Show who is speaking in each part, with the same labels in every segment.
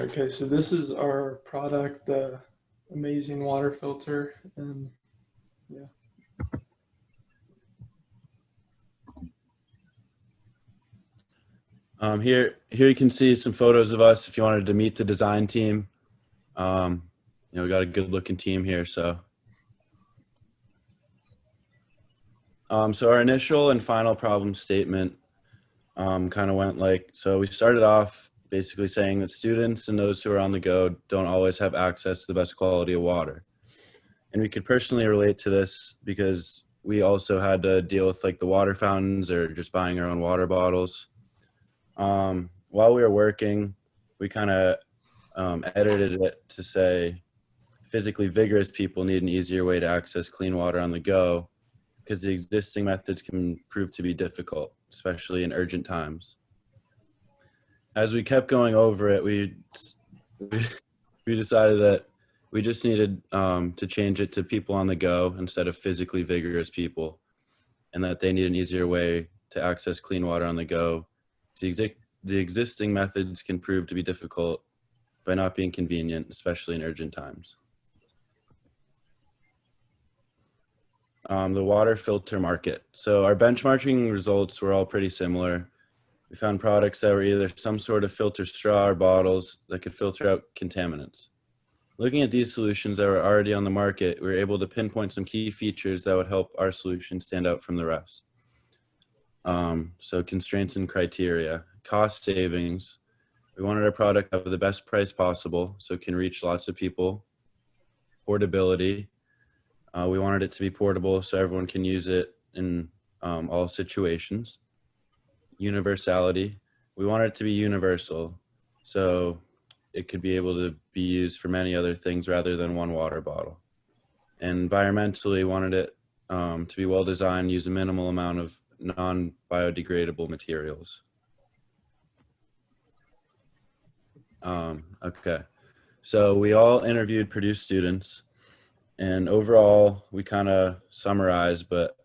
Speaker 1: Okay, so this is our product, the amazing water filter, and yeah.
Speaker 2: Here you can see some photos of us if you wanted to meet the design team. We got a good looking team here. So our initial and final problem statement kind of went like, so we started off basically saying that students and those who are on the go don't always have access to the best quality of water. And we could personally relate to this because we also had to deal with like the water fountains or just buying our own water bottles. While we were working, we kind of edited it to say physically vigorous people need an easier way to access clean water on the go because the existing methods can prove to be difficult, especially in urgent times. As we kept going over it, we decided that we just needed to change it to people on the go instead of physically vigorous people, and that they need an easier way to access clean water on the go. The existing methods can prove to be difficult by not being convenient, especially in urgent times. The water filter market. So our benchmarking results were all pretty similar. We found products that were either some sort of filter straw or bottles that could filter out contaminants. Looking at these solutions that were already on the market, we were able to pinpoint some key features that would help our solution stand out from the rest. So constraints and criteria, cost savings. We wanted our product to have the best price possible so it can reach lots of people. Portability. We wanted it to be portable so everyone can use it in all situations. Universality. We wanted it to be universal so it could be able to be used for many other things rather than one water bottle. And environmentally, wanted it to be well designed, use a minimal amount of non-biodegradable materials. Okay, so we all interviewed Purdue students, and overall, we kind of summarized, but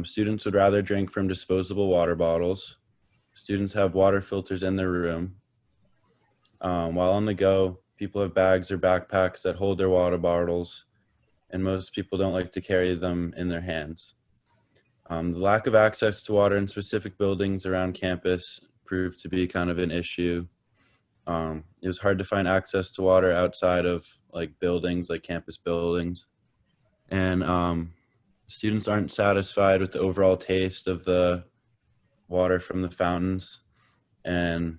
Speaker 2: students would rather drink from disposable water bottles. Students have water filters in their room. While on the go, people have bags or backpacks that hold their water bottles, and most people don't like to carry them in their hands. The lack of access to water in specific buildings around campus proved to be kind of an issue. It was hard to find access to water outside of like buildings, like campus buildings. And students aren't satisfied with the overall taste of the water from the fountains. And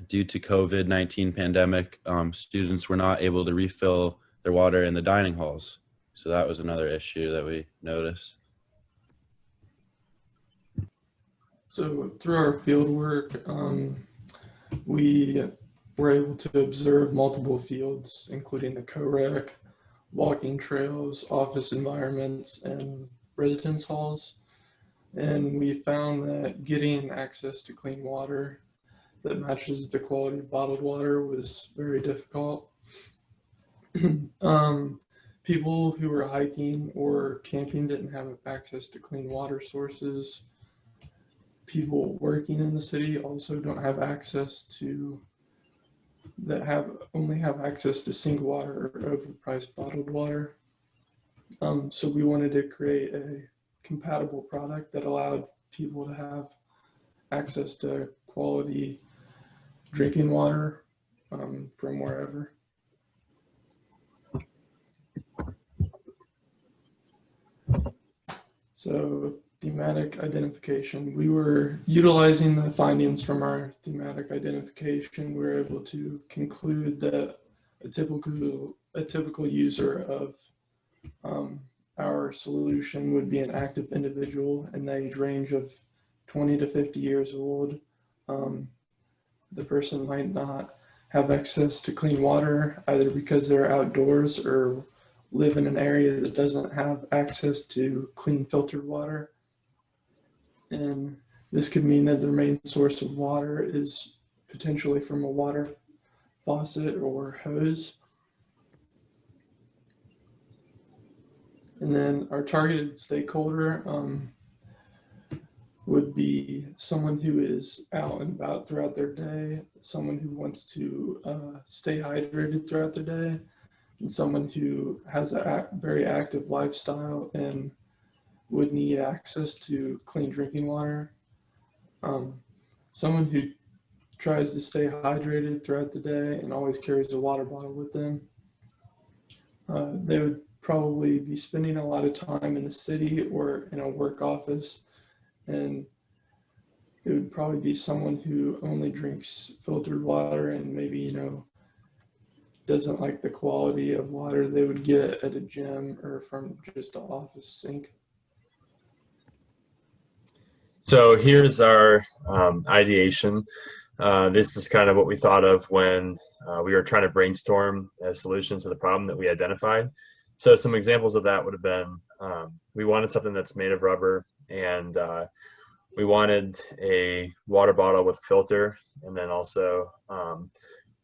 Speaker 2: due to COVID-19 pandemic, students were not able to refill their water in the dining halls. So that was another issue that we noticed.
Speaker 1: So through our field work, we were able to observe multiple fields, including the co-rec, walking trails, office environments, and residence halls. And we found that getting access to clean water that matches the quality of bottled water was very difficult. People who were hiking or camping didn't have access to clean water sources. People working in the city also don't have access to only have access to sink water or overpriced bottled water. So we wanted to create a compatible product that allowed people to have access to quality drinking water from wherever. So thematic identification, we were utilizing the findings from our thematic identification. We were able to conclude that a typical user of our solution would be an active individual in the age range of 20 to 50 years old. The person might not have access to clean water either because they're outdoors or live in an area that doesn't have access to clean filtered water. And this could mean that their main source of water is potentially from a water faucet or hose. And then our targeted stakeholder, would be someone who is out and about throughout their day, someone who wants to stay hydrated throughout their day, and someone who has a very active lifestyle and would need access to clean drinking water. Someone who tries to stay hydrated throughout the day and always carries a water bottle with them. They would probably be spending a lot of time in the city or in a work office, and it would probably be someone who only drinks filtered water and maybe, doesn't like the quality of water they would get at a gym or from just an office sink.
Speaker 3: So here's our ideation. This is kind of what we thought of when we were trying to brainstorm a solution to the problem that we identified. So some examples of that would have been, we wanted something that's made of rubber, and we wanted a water bottle with a filter, and then also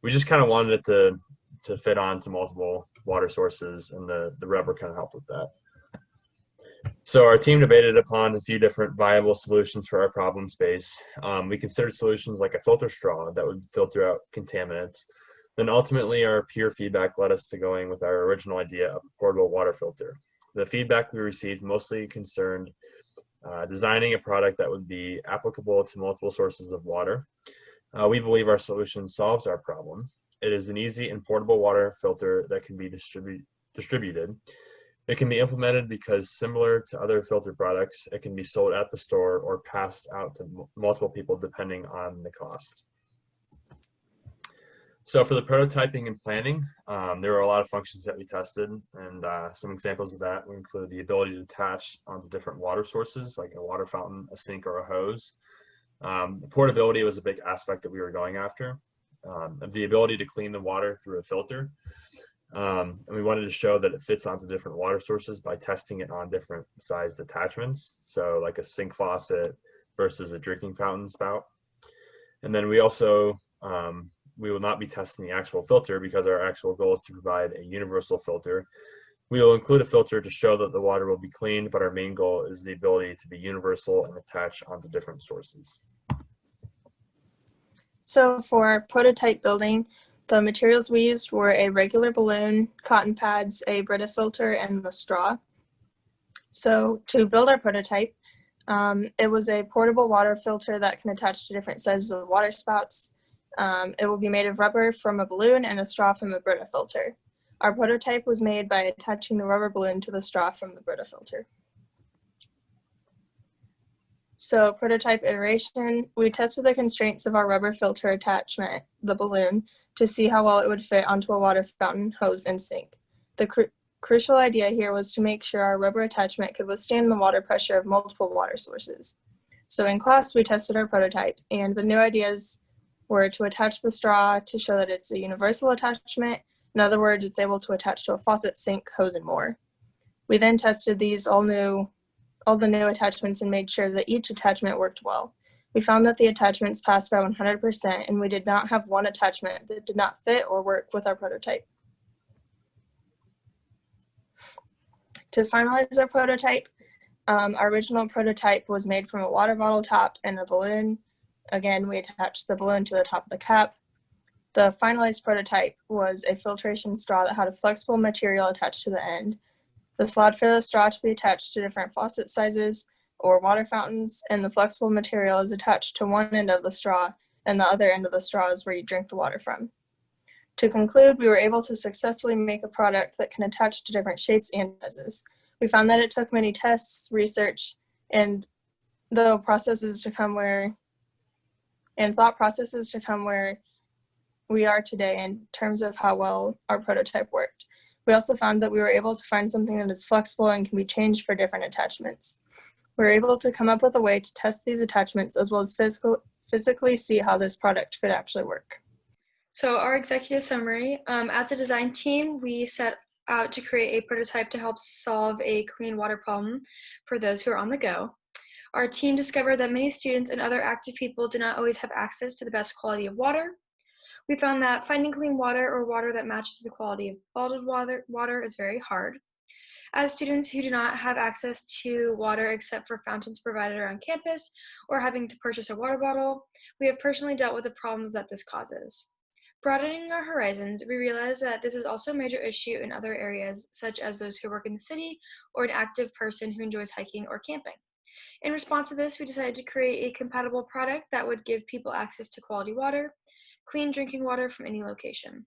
Speaker 3: we just kind of wanted it to fit onto multiple water sources, and the rubber kind of helped with that. So our team debated upon a few different viable solutions for our problem space. We considered solutions like a filter straw that would filter out contaminants. Then ultimately our peer feedback led us to going with our original idea of a portable water filter. The feedback we received mostly concerned designing a product that would be applicable to multiple sources of water. We believe our solution solves our problem. It is an easy and portable water filter that can be distributed. It can be implemented because, similar to other filter products, it can be sold at the store or passed out to multiple people depending on the cost. So for the prototyping and planning, there were a lot of functions that we tested, and some examples of that would include the ability to attach onto different water sources, like a water fountain, a sink, or a hose. Portability was a big aspect that we were going after. The ability to clean the water through a filter. And we wanted to show that it fits onto different water sources by testing it on different sized attachments. So like a sink faucet versus a drinking fountain spout. And then we also, we will not be testing the actual filter because our actual goal is to provide a universal filter. We will include a filter to show that the water will be cleaned, but our main goal is the ability to be universal and attach onto different sources.
Speaker 4: So for prototype building, the materials we used were a regular balloon, cotton pads, a Brita filter, and the straw. So to build our prototype, it was a portable water filter that can attach to different sizes of water spouts. It will be made of rubber from a balloon and a straw from a Brita filter. Our prototype was made by attaching the rubber balloon to the straw from the Brita filter. So prototype iteration, we tested the constraints of our rubber filter attachment, the balloon, to see how well it would fit onto a water fountain, hose, and sink. The crucial idea here was to make sure our rubber attachment could withstand the water pressure of multiple water sources. So in class, we tested our prototype, and the new ideas were to attach the straw to show that it's a universal attachment. In other words, it's able to attach to a faucet, sink, hose, and more. We then tested these all the new attachments and made sure that each attachment worked well. We found that the attachments passed by 100%, and we did not have one attachment that did not fit or work with our prototype. To finalize our prototype, our original prototype was made from a water bottle top and a balloon. Again, we attached the balloon to the top of the cap. The finalized prototype was a filtration straw that had a flexible material attached to the end. This allowed for the straw to be attached to different faucet sizes or water fountains, and the flexible material is attached to one end of the straw, and the other end of the straw is where you drink the water from. To conclude, we were able to successfully make a product that can attach to different shapes and sizes. We found that it took many tests, research, and thought processes to come where we are today in terms of how well our prototype worked. We also found that we were able to find something that is flexible and can be changed for different attachments. We were able to come up with a way to test these attachments as well as physically see how this product could actually work.
Speaker 5: So our executive summary, as a design team, we set out to create a prototype to help solve a clean water problem for those who are on the go. Our team discovered that many students and other active people do not always have access to the best quality of water. We found that finding clean water or water that matches the quality of bottled water is very hard. As students who do not have access to water except for fountains provided around campus or having to purchase a water bottle, we have personally dealt with the problems that this causes. Broadening our horizons, we realize that this is also a major issue in other areas, such as those who work in the city or an active person who enjoys hiking or camping. In response to this, we decided to create a compatible product that would give people access to quality water, clean drinking water from any location.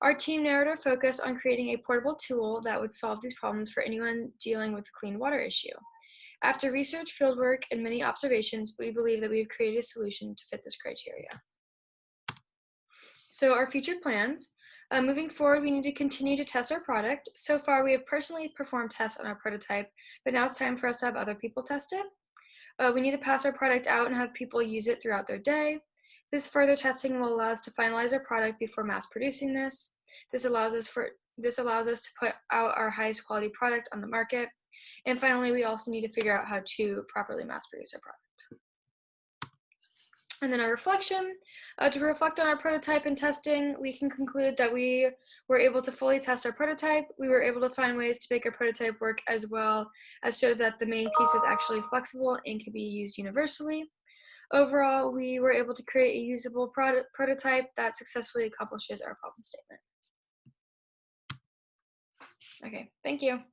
Speaker 5: Our team narrowed our focus on creating a portable tool that would solve these problems for anyone dealing with the clean water issue. After research, fieldwork, and many observations, we believe that we have created a solution to fit this criteria. So our future plans. Moving forward, we need to continue to test our product. So far, we have personally performed tests on our prototype, but now it's time for us to have other people test it. We need to pass our product out and have people use it throughout their day. This further testing will allow us to finalize our product before mass producing this. This allows us to put out our highest quality product on the market. And finally, we also need to figure out how to properly mass produce our product. And then our reflection. To reflect on our prototype and testing, we can conclude that we were able to fully test our prototype. We were able to find ways to make our prototype work as well as show that the main piece was actually flexible and could be used universally. Overall, we were able to create a usable prototype that successfully accomplishes our problem statement. Okay, thank you.